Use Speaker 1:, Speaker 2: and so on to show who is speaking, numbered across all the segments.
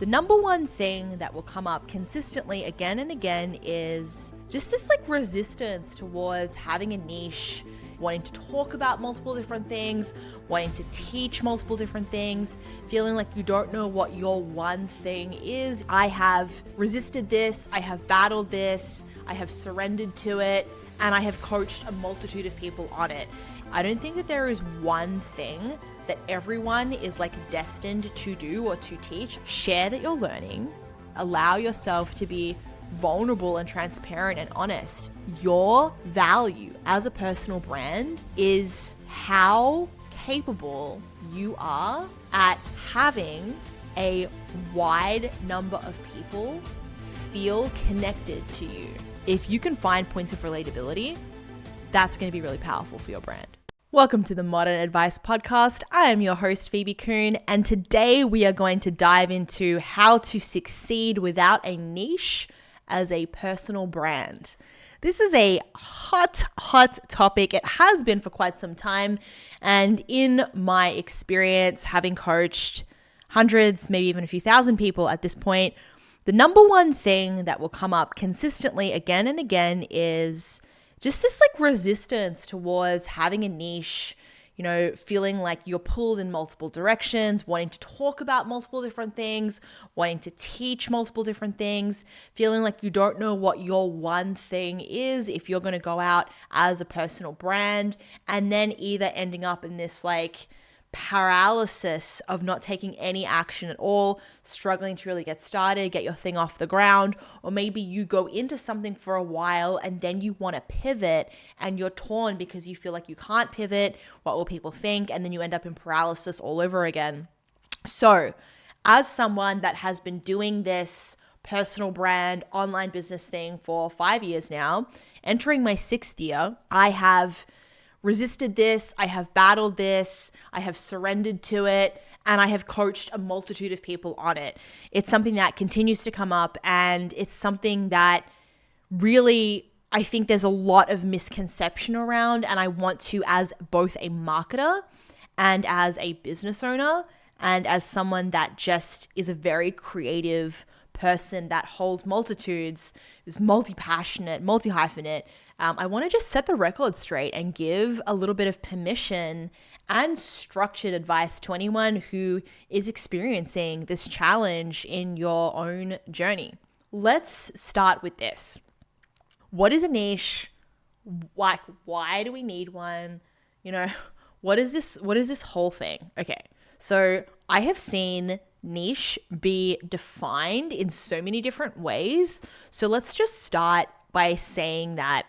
Speaker 1: The number one thing that will come up consistently again and again is just this resistance towards having a niche, wanting to talk about multiple different things, wanting to teach multiple different things, feeling like you don't know what your one thing is. I have resisted this, I have battled this, I have surrendered to it, and I have coached a multitude of people on it. I don't think that there is one thing that everyone is destined to do or to teach. Share that you're learning. Allow yourself to be vulnerable and transparent and honest. Your value as a personal brand is how capable you are at having a wide number of people feel connected to you. If you can find points of relatability, that's going to be really powerful for your brand. Welcome to the Modern Advice Podcast. I am your host, Phoebe Kuhn, and today we are going to dive into how to succeed without a niche as a personal brand. This is a hot topic. It has been for quite some time, and in my experience, having coached hundreds, maybe even a few thousand people at this point, the number one thing that will come up consistently again and again is just this resistance towards having a niche, feeling like you're pulled in multiple directions, wanting to talk about multiple different things, wanting to teach multiple different things, feeling like you don't know what your one thing is if you're going to go out as a personal brand, and then either ending up in this paralysis of not taking any action at all, struggling to really get started, get your thing off the ground, or maybe you go into something for a while and then you want to pivot and you're torn because you feel like you can't pivot, what will people think, and then you end up in paralysis all over again. So, as someone that has been doing this personal brand online business thing for 5 years now, entering my 6th year, I have resisted this, I have battled this, I have surrendered to it, and I have coached a multitude of people on it. It's something that continues to come up, and it's something that really I think there's a lot of misconception around, and I want to, as both a marketer and as a business owner and as someone that just is a very creative person that holds multitudes, is multi-passionate, multi-hyphenate, I want to just set the record straight and give a little bit of permission and structured advice to anyone who is experiencing this challenge in your own journey. Let's start with this. What is a niche? Why do we need one? What is this whole thing? Okay, so I have seen niche be defined in so many different ways. So let's just start by saying that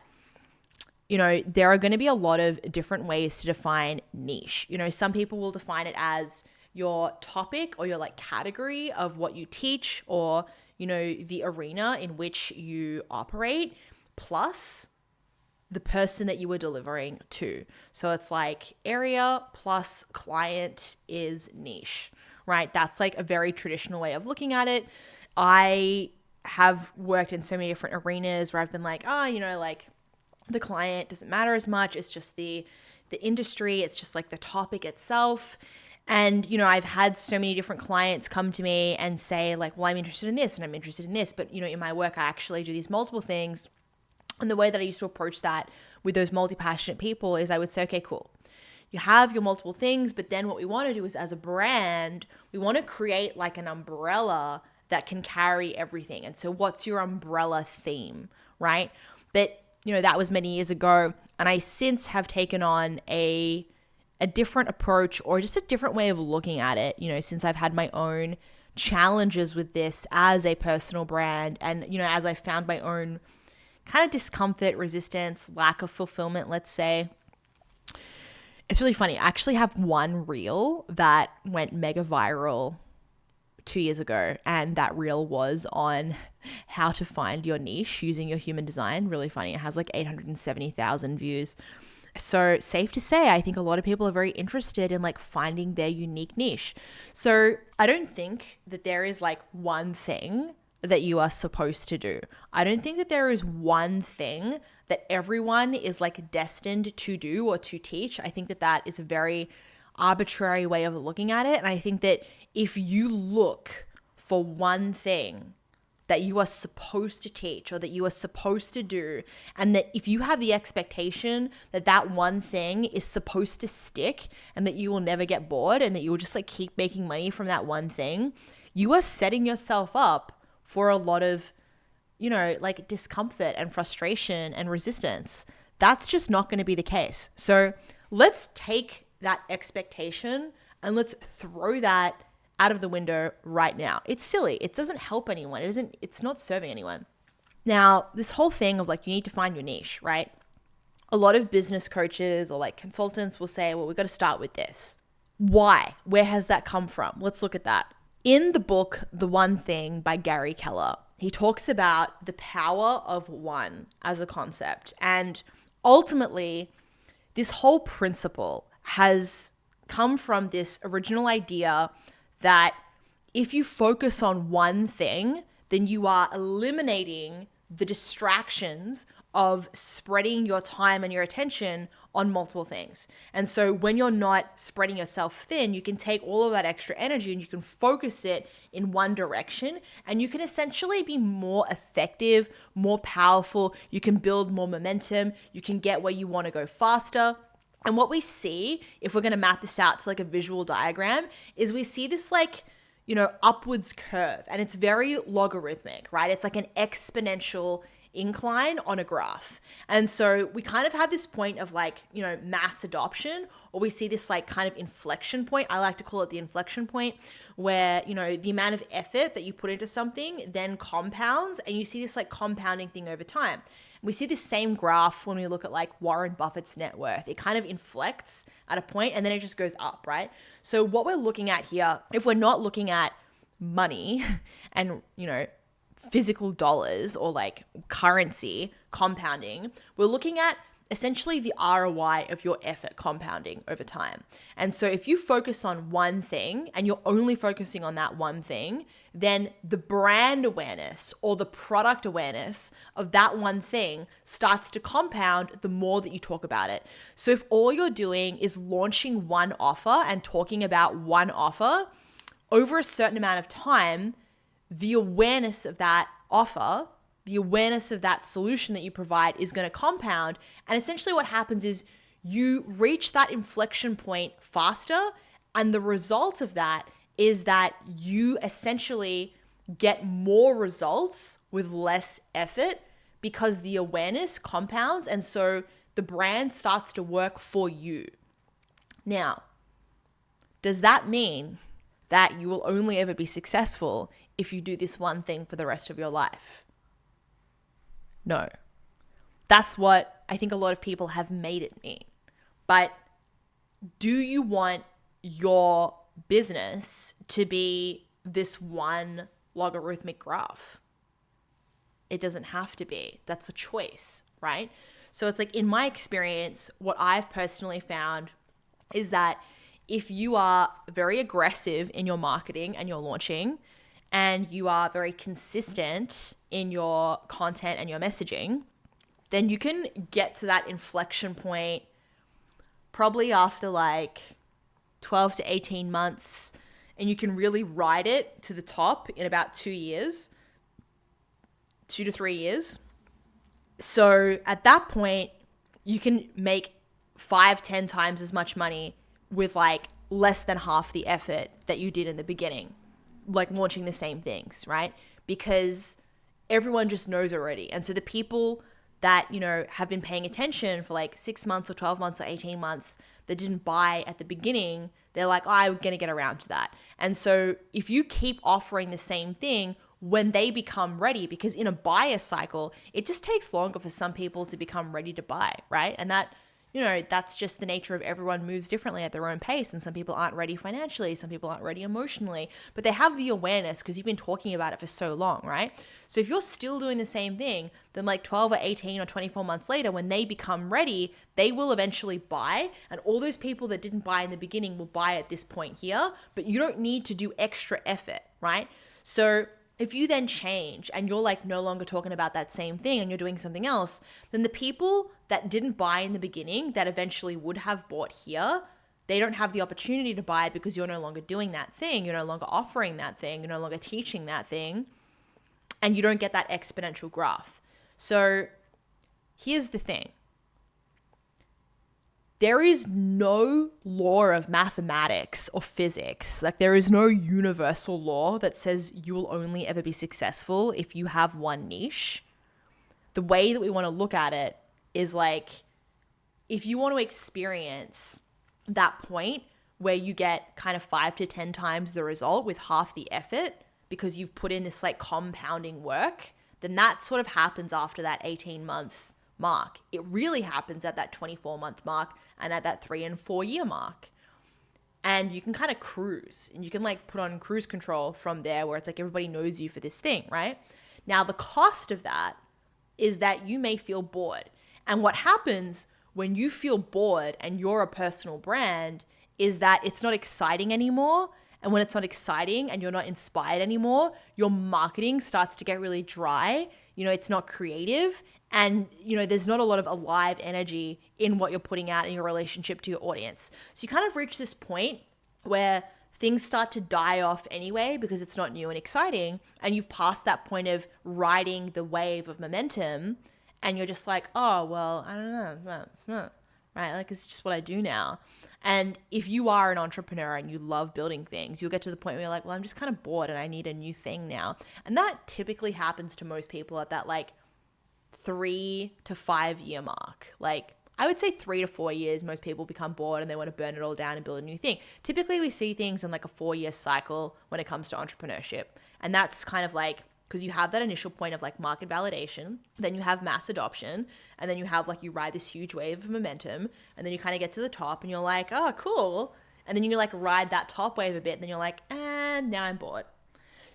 Speaker 1: there are going to be a lot of different ways to define niche. Some people will define it as your topic or your category of what you teach, or, the arena in which you operate, plus the person that you were delivering to. So it's area plus client is niche, right? That's a very traditional way of looking at it. I have worked in so many different arenas where I've been the client doesn't matter as much. It's just the industry. It's just the topic itself. And, I've had so many different clients come to me and say well, I'm interested in this and I'm interested in this. But, in my work, I actually do these multiple things. And the way that I used to approach that with those multi-passionate people is I would say, okay, cool. You have your multiple things, but then what we want to do is, as a brand, we want to create an umbrella that can carry everything. And so what's your umbrella theme, right? But that was many years ago, and I since have taken on a different approach, or just a different way of looking at it, since I've had my own challenges with this as a personal brand, and, as I found my own kind of discomfort, resistance, lack of fulfillment, let's say. It's really funny. I actually have one reel that went mega viral 2 years ago, and that reel was on how to find your niche using your human design. Really funny. It has 870,000 views. So safe to say, I think a lot of people are very interested in finding their unique niche. So I don't think that there is one thing that you are supposed to do. I don't think that there is one thing that everyone is destined to do or to teach. I think that is a very arbitrary way of looking at it. And I think that if you look for one thing that you are supposed to teach or that you are supposed to do, and that if you have the expectation that that one thing is supposed to stick and that you will never get bored and that you will just like keep making money from that one thing, you are setting yourself up for a lot of, like discomfort and frustration and resistance. That's just not going to be the case. So let's take that expectation and let's throw that out of the window right now. It's silly. It doesn't help anyone. It's not serving anyone. Now, this whole thing of like, you need to find your niche, right? A lot of business coaches or like consultants will say, well, we've got to start with this. Why? Where has that come from? Let's look at that. In the book, The One Thing by Gary Keller, he talks about the power of one as a concept. And ultimately, this whole principle has come from this original idea that if you focus on one thing, then you are eliminating the distractions of spreading your time and your attention on multiple things. And so when you're not spreading yourself thin, you can take all of that extra energy and you can focus it in one direction, and you can essentially be more effective, more powerful. You can build more momentum. You can get where you want to go faster. And what we see, if we're going to map this out to like a visual diagram, is we see this like, upwards curve, and it's very logarithmic, right? It's like an exponential incline on a graph. And so we kind of have this point of like, mass adoption, or we see this like kind of inflection point. I like to call it the inflection point, where, the amount of effort that you put into something then compounds, and you see this like compounding thing over time. We see this same graph when we look at like Warren Buffett's net worth. It kind of inflects at a point and then it just goes up, right? So what we're looking at here, if we're not looking at money and, physical dollars or like currency compounding, we're looking at essentially the ROI of your effort compounding over time. And so if you focus on one thing and you're only focusing on that one thing, then the brand awareness or the product awareness of that one thing starts to compound the more that you talk about it. So if all you're doing is launching one offer and talking about one offer, over a certain amount of time, the awareness of that offer, the awareness of that solution that you provide is going to compound. And essentially what happens is you reach that inflection point faster. And the result of that is that you essentially get more results with less effort because the awareness compounds. And so the brand starts to work for you. Now, does that mean that you will only ever be successful if you do this one thing for the rest of your life? No. That's what I think a lot of people have made it mean. But do you want your business to be this one logarithmic graph? It doesn't have to be. That's a choice, right? So it's like, in my experience, what I've personally found is that if you are very aggressive in your marketing and your launching, and you are very consistent in your content and your messaging, then you can get to that inflection point probably after like 12 to 18 months, and you can really ride it to the top in about 2 years, 2 to 3 years. So at that point, you can make 5-10 times as much money with like less than half the effort that you did in the beginning, like launching the same things, right? Because everyone just knows already. And so the people that, have been paying attention for like 6 months or 12 months or 18 months that didn't buy at the beginning, they're like, oh, I'm going to get around to that. And so if you keep offering the same thing when they become ready, because in a buyer cycle, it just takes longer for some people to become ready to buy, right? And that, that's just the nature of everyone moves differently at their own pace. And some people aren't ready financially. Some people aren't ready emotionally, but they have the awareness because you've been talking about it for so long, right? So if you're still doing the same thing, then like 12 or 18 or 24 months later, when they become ready, they will eventually buy. And all those people that didn't buy in the beginning will buy at this point here, but you don't need to do extra effort, right? So if you then change and you're like no longer talking about that same thing and you're doing something else, then the people that didn't buy in the beginning that eventually would have bought here, they don't have the opportunity to buy because you're no longer doing that thing. You're no longer offering that thing. You're no longer teaching that thing. And you don't get that exponential graph. So here's the thing. There is no law of mathematics or physics. Like, there is no universal law that says you will only ever be successful if you have one niche. The way that we want to look at it is like, if you want to experience that point where you get kind of 5 to 10 times the result with half the effort because you've put in this like compounding work, then that sort of happens after that 18-month mark. It really happens at that 24-month mark and at that 3 and 4 year mark. And you can kind of cruise, and you can like put on cruise control from there, where it's like everybody knows you for this thing, right? Now, the cost of that is that you may feel bored. And what happens when you feel bored and you're a personal brand is that it's not exciting anymore. And when it's not exciting and you're not inspired anymore, your marketing starts to get really dry. You know, it's not creative. And, you know, there's not a lot of alive energy in what you're putting out in your relationship to your audience. So you kind of reach this point where things start to die off anyway because it's not new and exciting. And you've passed that point of riding the wave of momentum. And you're just like, oh, well, I don't know. Right? Like, it's just what I do now. And if you are an entrepreneur and you love building things, you'll get to the point where you're like, well, I'm just kind of bored and I need a new thing now. And that typically happens to most people at that like 3 to 5 year mark. Like, I would say 3 to 4 years, most people become bored and they want to burn it all down and build a new thing. Typically, we see things in like a 4-year cycle when it comes to entrepreneurship. And that's kind of like, because you have that initial point of like market validation, then you have mass adoption, and then you have like, you ride this huge wave of momentum, and then you kind of get to the top and you're like, oh, cool. And then you like ride that top wave a bit, and then you're like, and now I'm bored.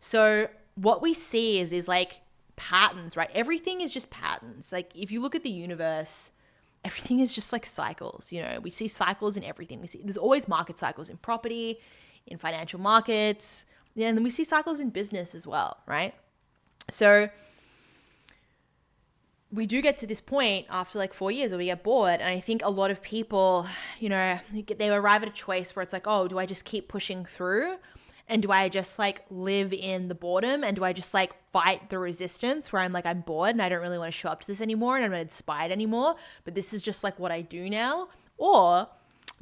Speaker 1: So what we see is like patterns, right? Everything is just patterns. Like, if you look at the universe, everything is just like cycles. You know, we see cycles in everything. We see there's always market cycles in property, in financial markets, yeah, and then we see cycles in business as well, right? So we do get to this point after like 4 years where we get bored. And I think a lot of people, you know, they arrive at a choice where it's like, oh, do I just keep pushing through? And do I just like live in the boredom? And do I just like fight the resistance where I'm like, I'm bored and I don't really want to show up to this anymore and I'm not inspired anymore, but this is just like what I do now? Or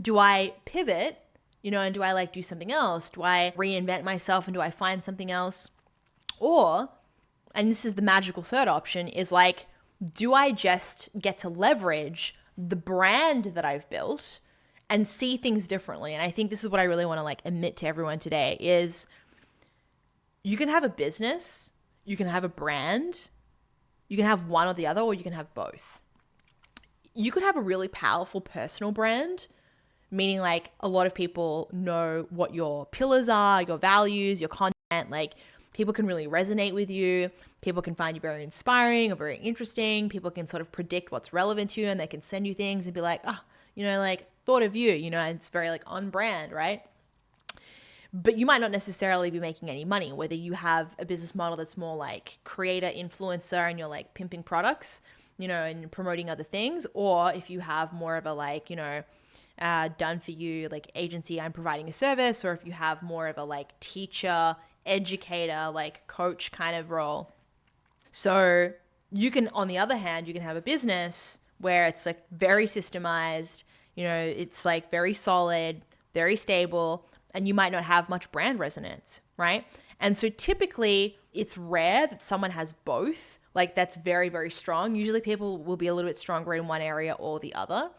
Speaker 1: do I pivot, you know, and do I like do something else? Do I reinvent myself and do I find something else? Or, and this is the magical third option, is like, do I just get to leverage the brand that I've built and see things differently? And I think this is what I really want to like admit to everyone today is you can have a business, you can have a brand, you can have one or the other, or you can have both. You could have a really powerful personal brand, meaning like a lot of people know what your pillars are, your values, your content, like people can really resonate with you. People can find you very inspiring or very interesting. People can sort of predict what's relevant to you, and they can send you things and be like, oh, you know, like thought of you, you know, and it's very like on brand, right? But you might not necessarily be making any money, whether you have a business model that's more like creator, influencer, and you're like pimping products, you know, and promoting other things, or if you have more of a like, you know, done for you, like agency, I'm providing a service, or if you have more of a like teacher, educator, like coach kind of role. So you can, on the other hand, you can have a business where it's like very systemized, you know, it's like very solid, very stable, and you might not have much brand resonance, right? And so typically it's rare that someone has both, like that's very, very strong. Usually people will be a little bit stronger in one area or the other.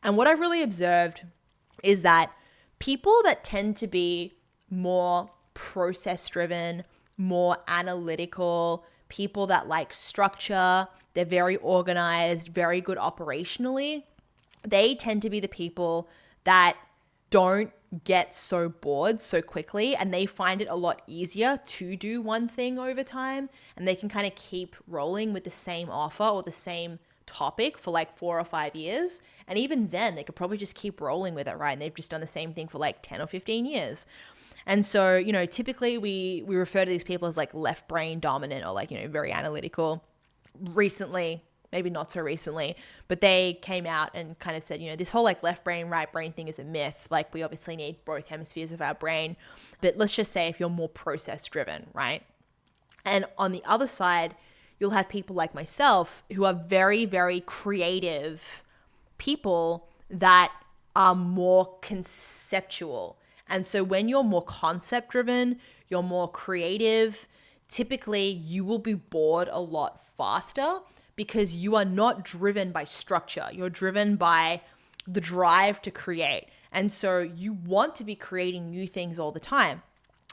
Speaker 1: And what I've really observed is that people that tend to be more process driven, more analytical, people that like structure, they're very organized, very good operationally, they tend to be the people that don't get so bored so quickly, and they find it a lot easier to do one thing over time, and they can kind of keep rolling with the same offer or the same topic for like 4 or 5 years. And even then they could probably just keep rolling with it, right? And they've just done the same thing for like 10 or 15 years. And so, you know, typically we refer to these people as like left brain dominant or like, you know, very analytical. Recently, maybe not so recently, but they came out and kind of said, this whole like left brain, right brain thing is a myth. Like we obviously need both hemispheres of our brain, but let's just say if you're more process driven, right? And on the other side, you'll have people like myself who are very, very creative people that are more conceptual. And so when you're more concept driven, you're more creative, typically you will be bored a lot faster because you are not driven by structure. You're driven by the drive to create. And so you want to be creating new things all the time.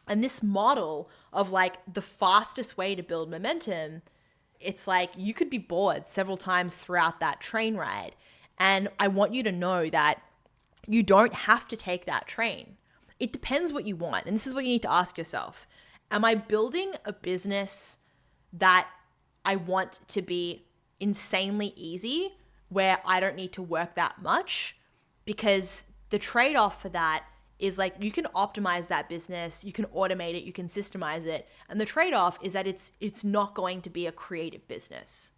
Speaker 1: And this model of like the fastest way to build momentum, it's like you could be bored several times throughout that train ride. And I want you to know that you don't have to take that train. It depends what you want. And this is what you need to ask yourself. Am I building a business that I want to be insanely easy, where I don't need to work that much? Because the trade-off for that is like you can optimize that business, you can automate it, you can systemize it. And the trade-off is that it's not going to be a creative business.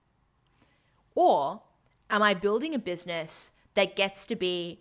Speaker 1: Or am I building a business that gets to be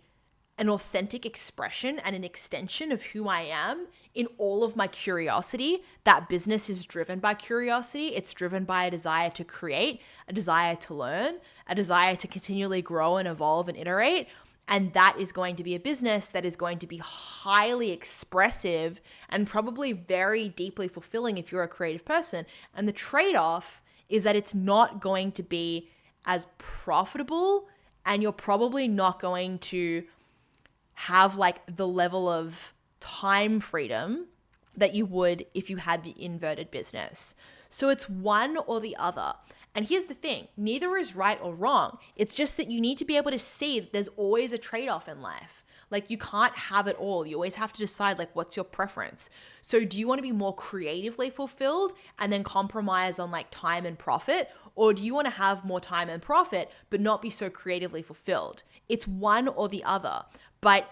Speaker 1: an authentic expression and an extension of who I am in all of my curiosity? That business is driven by curiosity. It's driven by a desire to create, a desire to learn, a desire to continually grow and evolve and iterate. And that is going to be a business that is going to be highly expressive and probably very deeply fulfilling if you're a creative person. And the trade-off is that it's not going to be as profitable, and you're probably not going to have like the level of time freedom that you would if you had the inverted business. So it's one or the other. And here's the thing, neither is right or wrong. It's just that you need to be able to see that there's always a trade-off in life. Like you can't have it all. You always have to decide like what's your preference. So do you want to be more creatively fulfilled and then compromise on like time and profit? Or do you want to have more time and profit but not be so creatively fulfilled? It's one or the other. But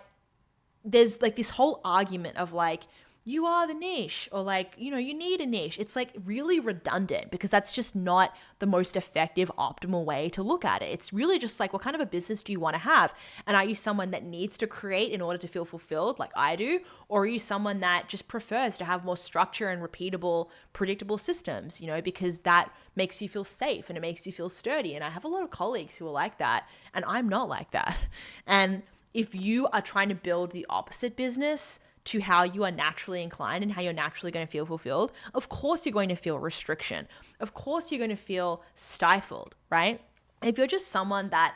Speaker 1: there's like this whole argument of like, you are the niche, or like, you need a niche. It's like really redundant because that's just not the most effective, optimal way to look at it. It's really just like, what kind of a business do you want to have? And are you someone that needs to create in order to feel fulfilled like I do? Or are you someone that just prefers to have more structure and repeatable, predictable systems, because that makes you feel safe and it makes you feel sturdy. And I have a lot of colleagues who are like that, and I'm not like that. And if you are trying to build the opposite business to how you are naturally inclined and how you're naturally going to feel fulfilled, of course you're going to feel restriction. Of course you're going to feel stifled, right? If you're just someone that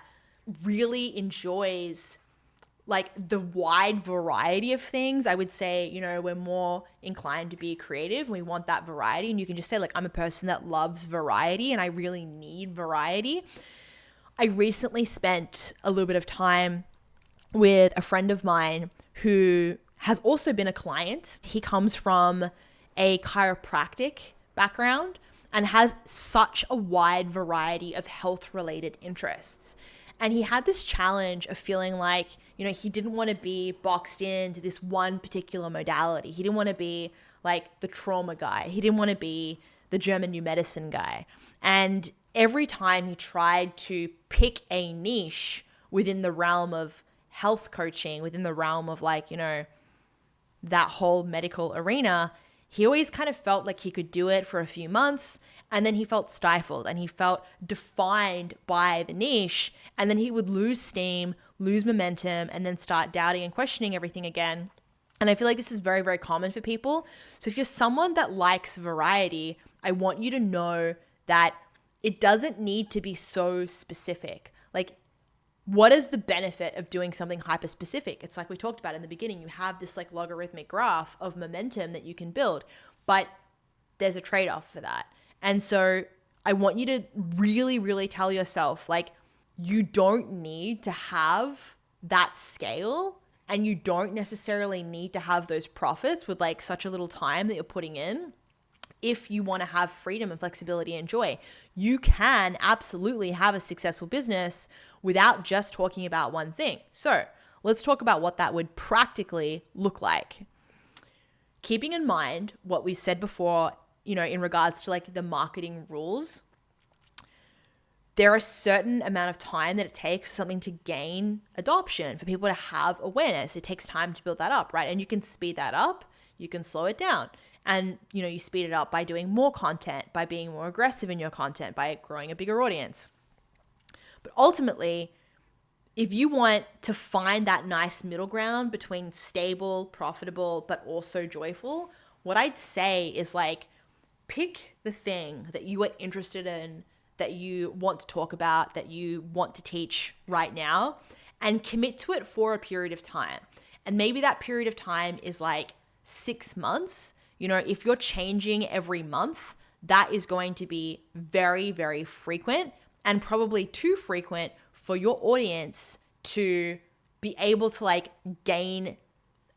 Speaker 1: really enjoys like the wide variety of things, I would say, we're more inclined to be creative. We want that variety. And you can just say like, I'm a person that loves variety and I really need variety. I recently spent a little bit of time with a friend of mine who has also been a client. He comes from a chiropractic background and has such a wide variety of health-related interests. And he had this challenge of feeling like, he didn't want to be boxed into this one particular modality. He didn't want to be like the trauma guy. He didn't want to be the German new medicine guy. And every time he tried to pick a niche within the realm of health coaching, within the realm of like, that whole medical arena, he always kind of felt like he could do it for a few months and then he felt stifled and he felt defined by the niche, and then he would lose steam, lose momentum, and then start doubting and questioning everything again. And I feel like this is very, very common for people. So if you're someone that likes variety, I want you to know that it doesn't need to be so specific. Like, what is the benefit of doing something hyper specific? It's like we talked about in the beginning, you have this like logarithmic graph of momentum that you can build, but there's a trade-off for that. And so I want you to really, really tell yourself, like, you don't need to have that scale and you don't necessarily need to have those profits with like such a little time that you're putting in. If you want to have freedom and flexibility and joy, you can absolutely have a successful business without just talking about one thing. So let's talk about what that would practically look like. Keeping in mind what we said before, in regards to like the marketing rules, there are a certain amount of time that it takes for something to gain adoption, for people to have awareness. It takes time to build that up, right? And you can speed that up, you can slow it down. And, you speed it up by doing more content, by being more aggressive in your content, by growing a bigger audience. But ultimately, if you want to find that nice middle ground between stable, profitable, but also joyful, what I'd say is like, pick the thing that you are interested in, that you want to talk about, that you want to teach right now, and commit to it for a period of time. And maybe that period of time is like 6 months. If you're changing every month, that is going to be very, very frequent, and probably too frequent for your audience to be able to like gain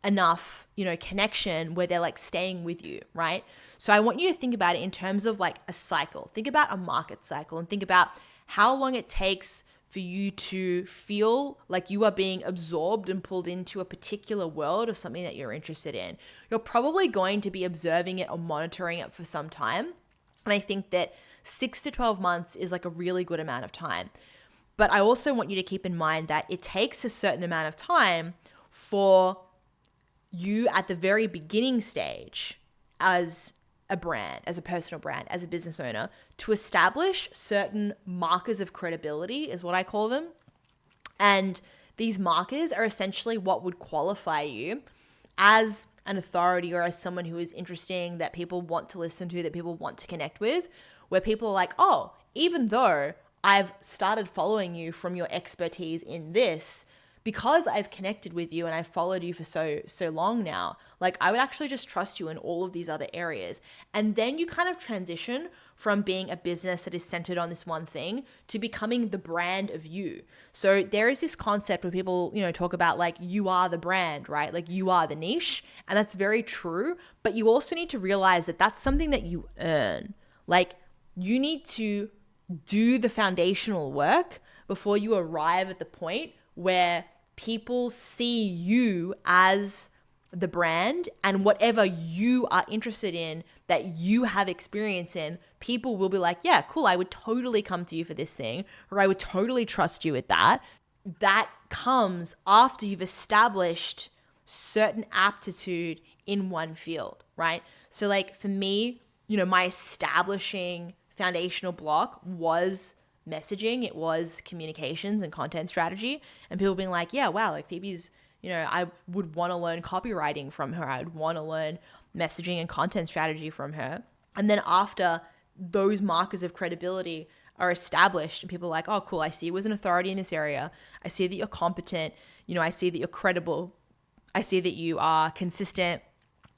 Speaker 1: enough, connection where they're like staying with you, right? So I want you to think about it in terms of like a cycle. Think about a market cycle and think about how long it takes for you to feel like you are being absorbed and pulled into a particular world of something that you're interested in. You're probably going to be observing it or monitoring it for some time. And I think that 6 to 12 months is like a really good amount of time. But I also want you to keep in mind that it takes a certain amount of time for you at the very beginning stage as a brand, as a personal brand, as a business owner, to establish certain markers of credibility, is what I call them. And these markers are essentially what would qualify you as an authority or as someone who is interesting, that people want to listen to, that people want to connect with, where people are like, oh, even though I've started following you from your expertise in this, because I've connected with you and I've followed you for so long now, like I would actually just trust you in all of these other areas. And then you kind of transition from being a business that is centered on this one thing to becoming the brand of you. So there is this concept where people, talk about like, you are the brand, right? Like you are the niche. And that's very true. But you also need to realize that that's something that you earn. Like you need to do the foundational work before you arrive at the point where people see you as the brand, and whatever you are interested in, that you have experience in, people will be like, yeah, cool, I would totally come to you for this thing, or I would totally trust you with that. That comes after you've established certain aptitude in one field, right? So like for me, my establishing foundational block was messaging, it was communications and content strategy, and people being like, yeah, wow, like Phoebe's, I would want to learn copywriting from her. I would want to learn messaging and content strategy from her. And then after those markers of credibility are established and people are like, oh, cool, I see you as an authority in this area. I see that you're competent. I see that you're credible. I see that you are consistent.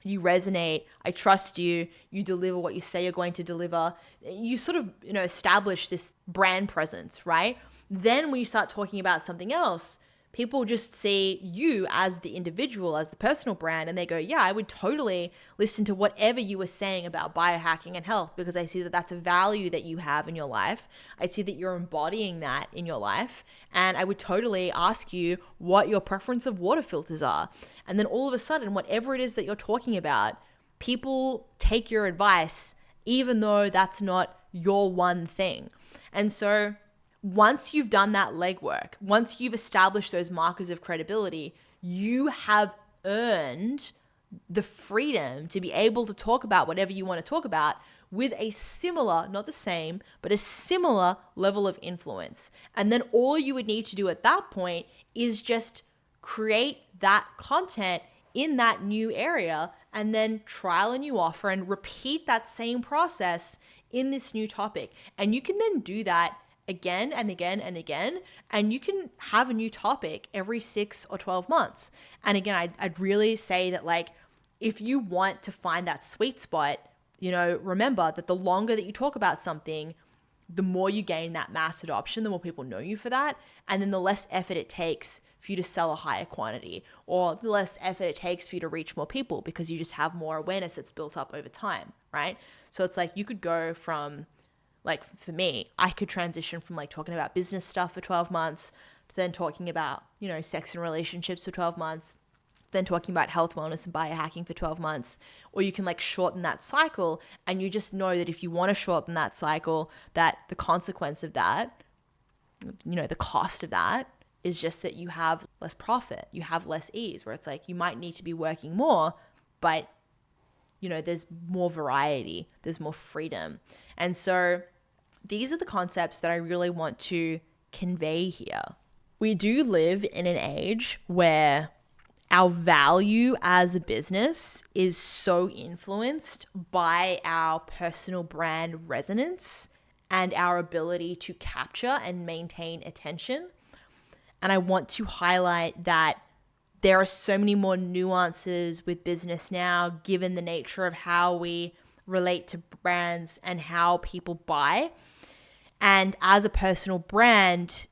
Speaker 1: You resonate, I trust you, you deliver what you say you're going to deliver. You sort of, establish this brand presence, right? Then when you start talking about something else, people just see you as the individual, as the personal brand, and they go, yeah, I would totally listen to whatever you were saying about biohacking and health, because I see that that's a value that you have in your life. I see that you're embodying that in your life, and I would totally ask you what your preference of water filters are. And then all of a sudden, whatever it is that you're talking about, people take your advice, even though that's not your one thing. And so once you've done that legwork, once you've established those markers of credibility, you have earned the freedom to be able to talk about whatever you want to talk about with a similar, not the same, but a similar level of influence. And then all you would need to do at that point is just create that content in that new area and then trial a new offer and repeat that same process in this new topic. And you can then do that again and again and again, and you can have a new topic every 6 or 12 months. And again, I'd really say that like, if you want to find that sweet spot, remember that the longer that you talk about something, the more you gain that mass adoption, the more people know you for that. And then the less effort it takes for you to sell a higher quantity, or the less effort it takes for you to reach more people, because you just have more awareness that's built up over time, right? So it's like you could go from, like for me, I could transition from like talking about business stuff for 12 months to then talking about, sex and relationships for 12 months, then talking about health, wellness, and biohacking for 12 months. Or you can like shorten that cycle, and you just know that if you want to shorten that cycle, that the consequence of that the cost of that is just that you have less profit, you have less ease, where it's like you might need to be working more, but there's more variety, there's more freedom. And so these are the concepts that I really want to convey here. We do live in an age where our value as a business is so influenced by our personal brand resonance and our ability to capture and maintain attention. And I want to highlight that there are so many more nuances with business now, given the nature of how we relate to brands and how people buy. And as a personal brand,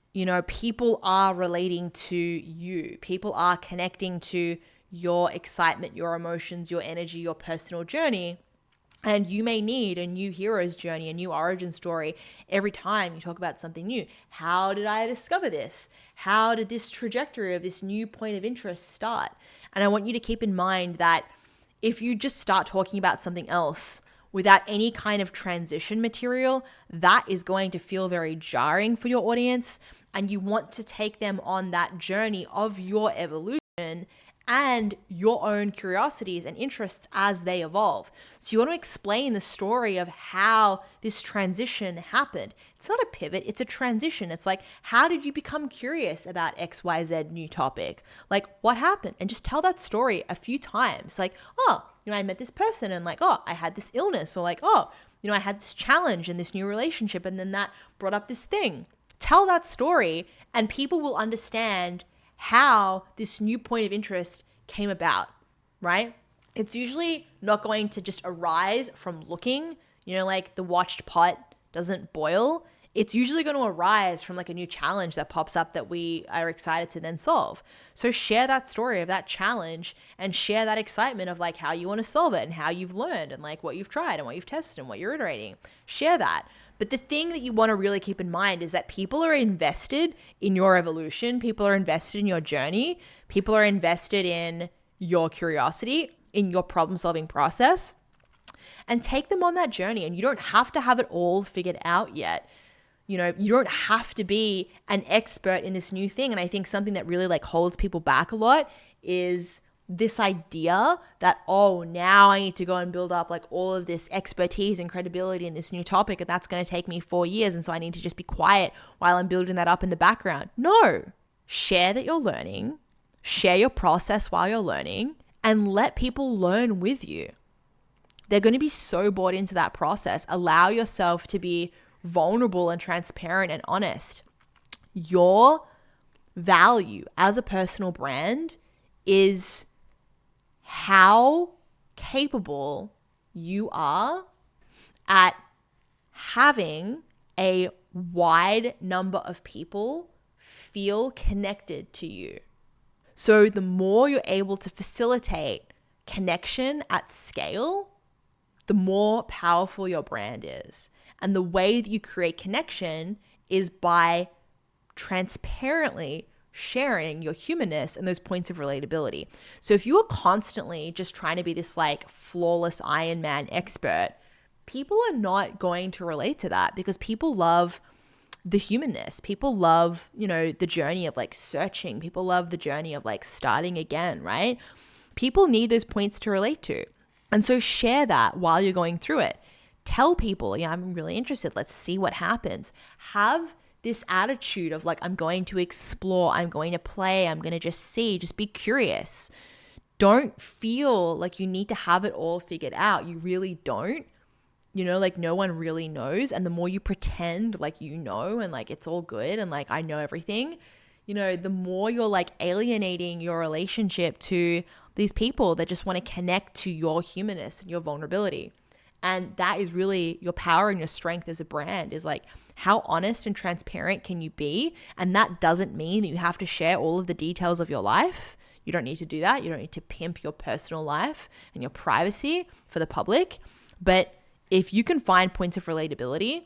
Speaker 1: people are relating to you. People are connecting to your excitement, your emotions, your energy, your personal journey. And you may need a new hero's journey, a new origin story every time you talk about something new. How did I discover this? How did this trajectory of this new point of interest start? And I want you to keep in mind that if you just start talking about something else without any kind of transition material, that is going to feel very jarring for your audience. And you want to take them on that journey of your evolution and your own curiosities and interests as they evolve. So you want to explain the story of how this transition happened. It's not a pivot, it's a transition. It's like, how did you become curious about XYZ new topic? Like, what happened? And just tell that story a few times. Like, I met this person and I had this illness, or I had this challenge in this new relationship and then that brought up this thing. Tell that story and people will understand how this new point of interest came about, right? It's usually not going to just arise from looking, like the watched pot doesn't boil. It's usually going to arise from a new challenge that pops up that we are excited to then solve. So share that story of that challenge and share that excitement of how you want to solve it and how you've learned and what you've tried and what you've tested and what you're iterating. Share that. But the thing that you want to really keep in mind is that people are invested in your evolution. People are invested in your journey. People are invested in your curiosity, in your problem-solving process. And take them on that journey. And you don't have to have it all figured out yet. You don't have to be an expert in this new thing. And I think something that really holds people back a lot is this idea that, now I need to go and build up all of this expertise and credibility in this new topic, and that's going to take me 4 years. And so I need to just be quiet while I'm building that up in the background. No, share that you're learning, share your process while you're learning, and let people learn with you. They're going to be so bought into that process. Allow yourself to be vulnerable and transparent and honest. Your value as a personal brand is how capable you are at having a wide number of people feel connected to you. So the more you're able to facilitate connection at scale, the more powerful your brand is. And the way that you create connection is by transparently sharing your humanness and those points of relatability. So if you are constantly just trying to be this flawless Iron Man expert, people are not going to relate to that, because people love the humanness. People love, the journey of searching. People love the journey of starting again, right? People need those points to relate to. And so share that while you're going through it. Tell people, I'm really interested. Let's see what happens. Have this attitude of I'm going to explore, I'm going to play, I'm going to just see, just be curious. Don't feel like you need to have it all figured out. You really don't. No one really knows. And the more you pretend and it's all good and I know everything, the more you're alienating your relationship to these people that just want to connect to your humanness and your vulnerability. And that is really your power and your strength as a brand, is how honest and transparent can you be? And that doesn't mean that you have to share all of the details of your life. You don't need to do that. You don't need to pimp your personal life and your privacy for the public. But if you can find points of relatability,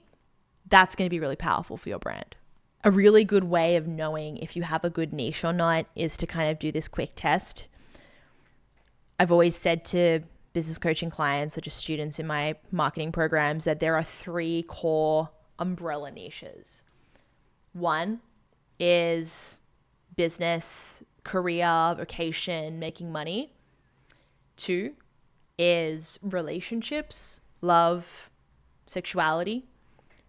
Speaker 1: that's going to be really powerful for your brand. A really good way of knowing if you have a good niche or not is to kind of do this quick test. I've always said to business coaching clients or just students in my marketing programs that there are 3 core umbrella niches. One is business, career, vocation, making money. Two is relationships, love, sexuality.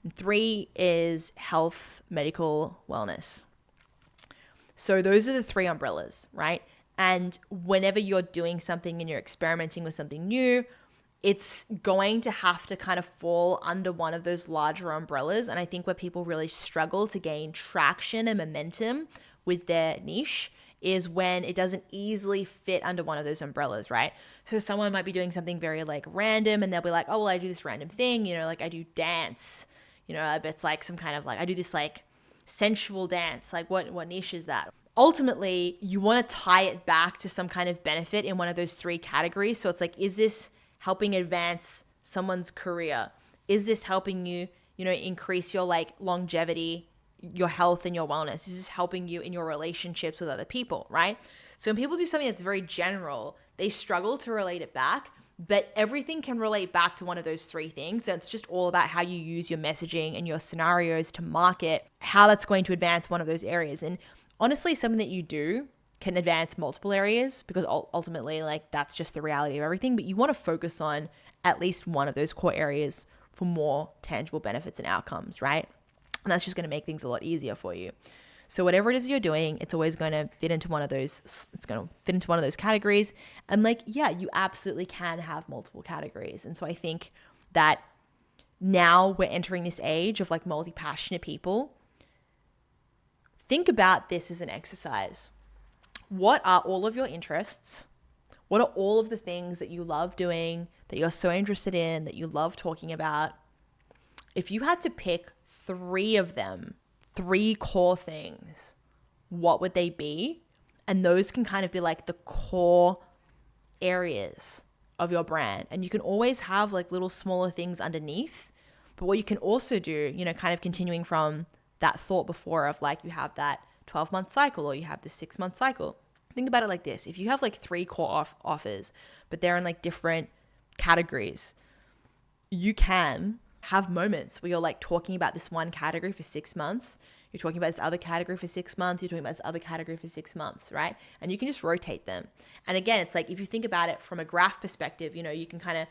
Speaker 1: And three is health, medical, wellness. So those are the three umbrellas, right? And whenever you're doing something and you're experimenting with something new, it's going to have to kind of fall under one of those larger umbrellas. And I think where people really struggle to gain traction and momentum with their niche is when it doesn't easily fit under one of those umbrellas, right? So someone might be doing something very like random and they'll be like, oh, well, I do this random thing, like I do dance, it's like some kind of like, I do this like sensual dance. Like what niche is that? Ultimately, you want to tie it back to some kind of benefit in one of those three categories. So it's like, is this helping advance someone's career? Is this helping you, increase your like longevity, your health and your wellness? Is this helping you in your relationships with other people, right? So when people do something that's very general, they struggle to relate it back, but everything can relate back to one of those three things. And it's just all about how you use your messaging and your scenarios to market, how that's going to advance one of those areas. And honestly, something that you do can advance multiple areas because ultimately, like, that's just the reality of everything. But you want to focus on at least one of those core areas for more tangible benefits and outcomes, right? And that's just going to make things a lot easier for you. So whatever it is you're doing, it's always going to fit into one of those. It's going to fit into one of those categories. And like, yeah, you absolutely can have multiple categories. And so I think that now we're entering this age of like multi-passionate people. Think about this as an exercise. What are all of your interests? What are all of the things that you love doing, that you're so interested in, that you love talking about? If you had to pick three of them, three core things, what would they be? And those can kind of be like the core areas of your brand. And you can always have like little smaller things underneath. But what you can also do, kind of continuing from that thought before of like you have that 12-month cycle or you have the 6-month cycle. Think about it like this. If you have like three core offers, but they're in like different categories, you can have moments where you're like talking about this one category for 6 months. You're talking about this other category for 6 months. You're talking about this other category for 6 months, right? And you can just rotate them. And again, it's like if you think about it from a graph perspective, you can kind of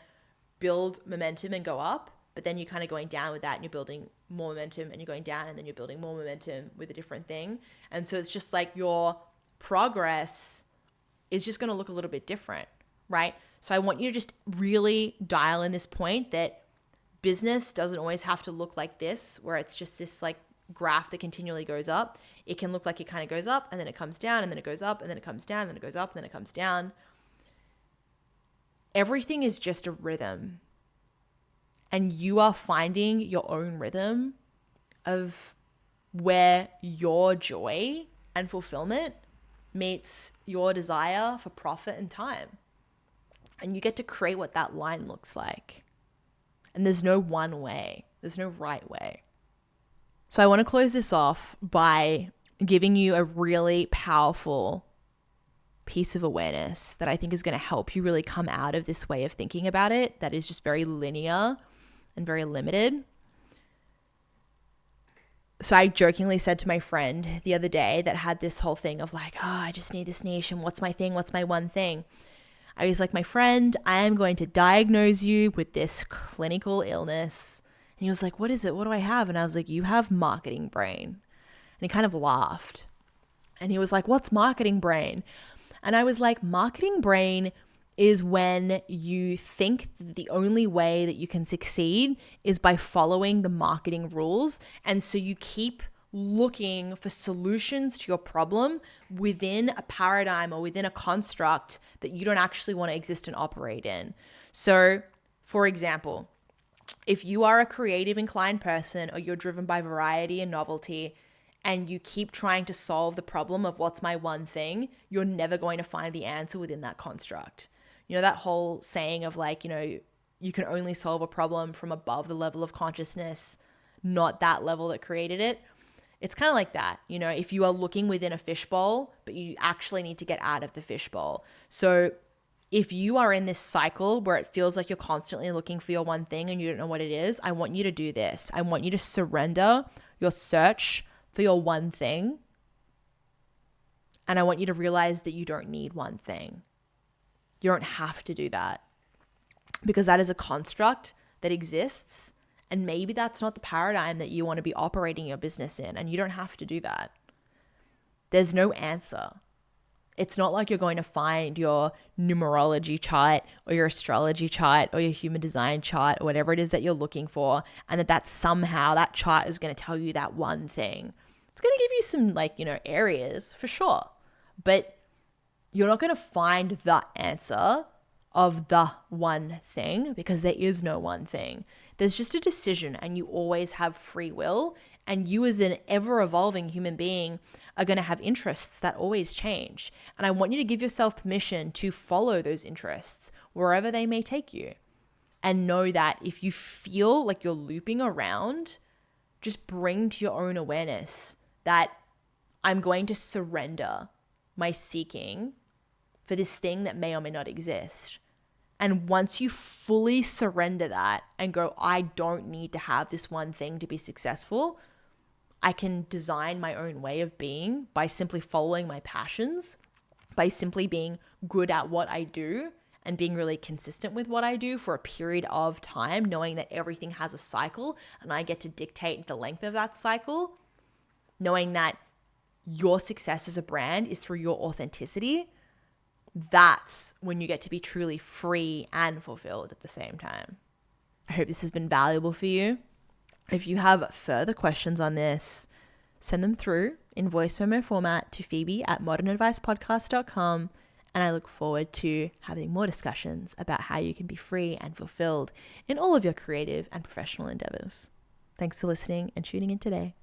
Speaker 1: build momentum and go up, but then you're kind of going down with that and you're building more momentum and you're going down and then you're building more momentum with a different thing. And so it's just like your progress is just going to look a little bit different, right? So I want you to just really dial in this point that business doesn't always have to look like this, where it's just this like graph that continually goes up. It can look like it kind of goes up and then it comes down and then it goes up and then it comes down and then it goes up and then it comes down. Everything is just a rhythm. And you are finding your own rhythm of where your joy and fulfillment meets your desire for profit and time. And you get to create what that line looks like. And there's no one way. There's no right way. So I want to close this off by giving you a really powerful piece of awareness that I think is going to help you really come out of this way of thinking about it that is just very linear and very limited. So I jokingly said to my friend the other day that had this whole thing of like, oh, I just need this niche and what's my thing? What's my one thing? I was like, my friend, I am going to diagnose you with this clinical illness. And he was like, what is it? What do I have? And I was like, you have marketing brain. And he kind of laughed. And he was like, what's marketing brain? And I was like, marketing brain is when you think that the only way that you can succeed is by following the marketing rules. And so you keep looking for solutions to your problem within a paradigm or within a construct that you don't actually want to exist and operate in. So, for example, if you are a creative inclined person or you're driven by variety and novelty and you keep trying to solve the problem of what's my one thing, you're never going to find the answer within that construct. That whole saying of like, you can only solve a problem from above the level of consciousness, not that level that created it. It's kind of like that, if you are looking within a fishbowl, but you actually need to get out of the fishbowl. So if you are in this cycle where it feels like you're constantly looking for your one thing and you don't know what it is, I want you to do this. I want you to surrender your search for your one thing. And I want you to realize that you don't need one thing. You don't have to do that, because that is a construct that exists. And maybe that's not the paradigm that you want to be operating your business in. And you don't have to do that. There's no answer. It's not like you're going to find your numerology chart or your astrology chart or your human design chart or whatever it is that you're looking for, and that somehow that chart is going to tell you that one thing. It's going to give you some areas for sure, but you're not going to find the answer of the one thing, because there is no one thing. There's just a decision, and you always have free will. And you as an ever-evolving human being are going to have interests that always change. And I want you to give yourself permission to follow those interests wherever they may take you. And know that if you feel like you're looping around, just bring to your own awareness that I'm going to surrender my seeking for this thing that may or may not exist. And once you fully surrender that and go, I don't need to have this one thing to be successful, I can design my own way of being by simply following my passions, by simply being good at what I do and being really consistent with what I do for a period of time, knowing that everything has a cycle and I get to dictate the length of that cycle, knowing that your success as a brand is through your authenticity. That's when you get to be truly free and fulfilled at the same time. I hope this has been valuable for you. If you have further questions on this, send them through in voice memo format to phoebe@modernadvicepodcast.com, and I look forward to having more discussions about how you can be free and fulfilled in all of your creative and professional endeavors. Thanks for listening and tuning in today.